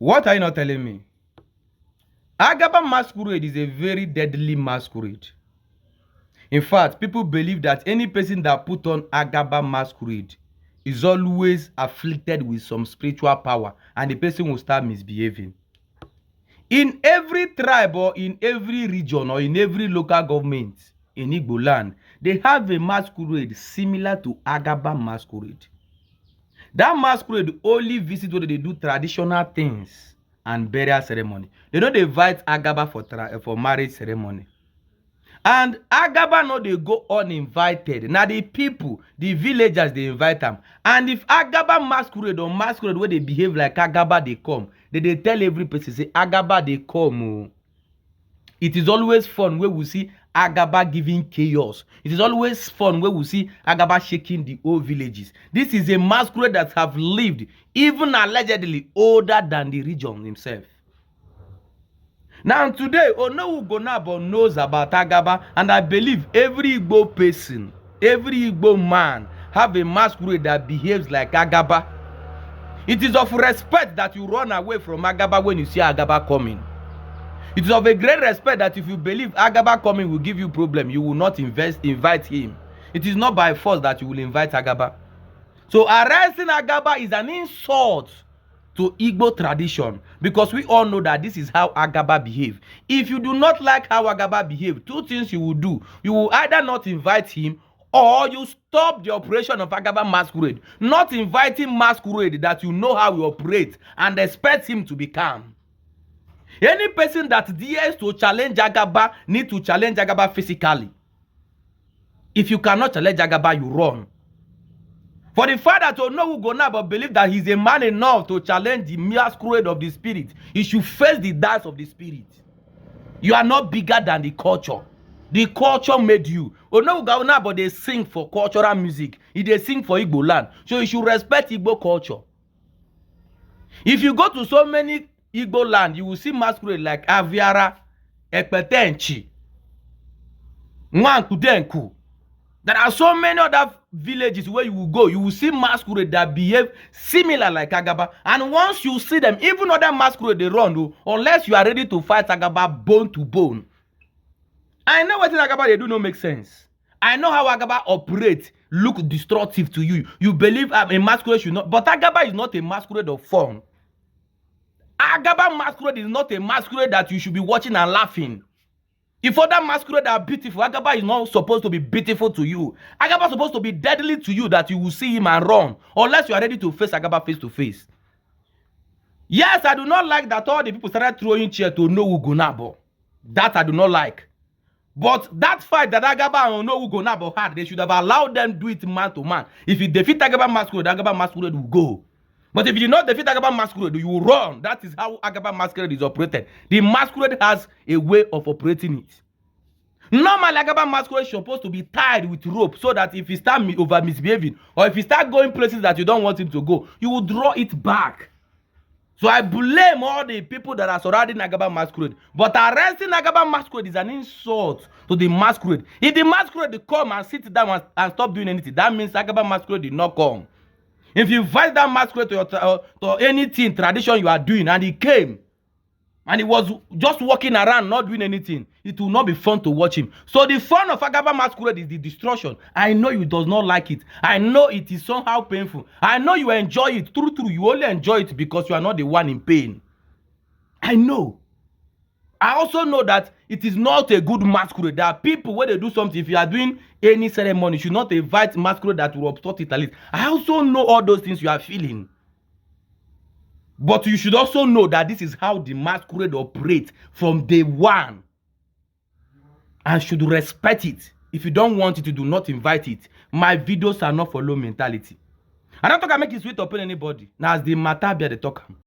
What are you not telling me? Agaba masquerade is a very deadly masquerade. In fact, people believe that any person that put on agaba masquerade is always afflicted with some spiritual power, and the person will start misbehaving. In every tribe or in every region or in every local government in Igbo land, they have a masquerade similar to agaba masquerade. That masquerade only visit where they do traditional things and burial ceremony. They don't invite agaba for marriage ceremony. And agaba no dey go uninvited. Now the people, the villagers, they invite them. And if agaba masquerade or masquerade where they behave like agaba they come, they tell every person say agaba they come. Oh. It is always fun where we see agaba giving chaos. It is always fun where we see agaba shaking the old villages. This is a masquerade that have lived even allegedly older than the region himself. Now today, Onowu Gonabo knows about agaba, and I believe every Igbo person, every Igbo man have a masquerade that behaves like agaba. It is of respect that you run away from agaba when you see agaba coming. It is of a great respect that if you believe agaba coming will give you problem, you will not invite him. It is not by force that you will invite agaba. So arresting agaba is an insult to Igbo tradition, because we all know that this is how agaba behave. If you do not like how agaba behave, two things you will do. You will either not invite him, or you stop the operation of agaba masquerade. Not inviting masquerade that you know how he operates and expect him to be calm. Any person that dares to challenge agaba need to challenge agaba physically. If you cannot challenge agaba, you run. For the fact that Onowu Gonabo believe that he's a man enough to challenge the masquerade of the spirit, he should face the dance of the spirit. You are not bigger than the culture. The culture made you. Onowu Gonabo, they sing for cultural music. They sing for Igbo land. So you should respect Igbo culture. If you go to so many Igbo land, you will see masquerade like Aviara, Ekpetenchi, Nwankudenku. There are so many other villages where you will go, you will see masquerade that behave similar like agaba. And once you see them, even other masquerade they run, though, unless you are ready to fight agaba bone to bone. I know what agaba they do not make sense. I know how agaba operates, look destructive to you. You believe a masquerade should not, but agaba is not a masquerade of fun. Agaba masquerade is not a masquerade that you should be watching and laughing. If other masquerade are beautiful, agaba is not supposed to be beautiful to you. Agaba is supposed to be deadly to you, that you will see him and run, unless you are ready to face agaba face to face. Yes, I do not like that all the people started throwing chair to Onowu Gonabo. That I do not like. But that fight that agaba and Onowu Gonabo had, they should have allowed them do it man to man. If you defeat agaba masquerade will go. But if you did not defeat agaba masquerade, you will run. That is how agaba masquerade is operated. The masquerade has a way of operating it. Normally, agaba masquerade is supposed to be tied with rope, so that if he start over misbehaving, or if he start going places that you don't want him to go, you will draw it back. So I blame all the people that are surrounding agaba masquerade. But arresting agaba masquerade is an insult to the masquerade. If the masquerade come and sit down and stop doing anything, that means agaba masquerade did not come. If you invite that masquerade to anything, tradition you are doing, and he came, and he was just walking around not doing anything, it will not be fun to watch him. So the fun of agaba masquerade is the destruction. I know you does not like it. I know it is somehow painful. I know you enjoy it. True, you only enjoy it because you are not the one in pain. I know. I also know that it is not a good masquerade. There are people where they do something. If you are doing any ceremony, you should not invite masquerade that will obstruct it at least. I also know all those things you are feeling. But you should also know that this is how the masquerade operates from day one. And should respect it. If you don't want it, you do not invite it. My videos are not for low mentality. I don't talk I make it sweet upon anybody. Now as the matter be the talk.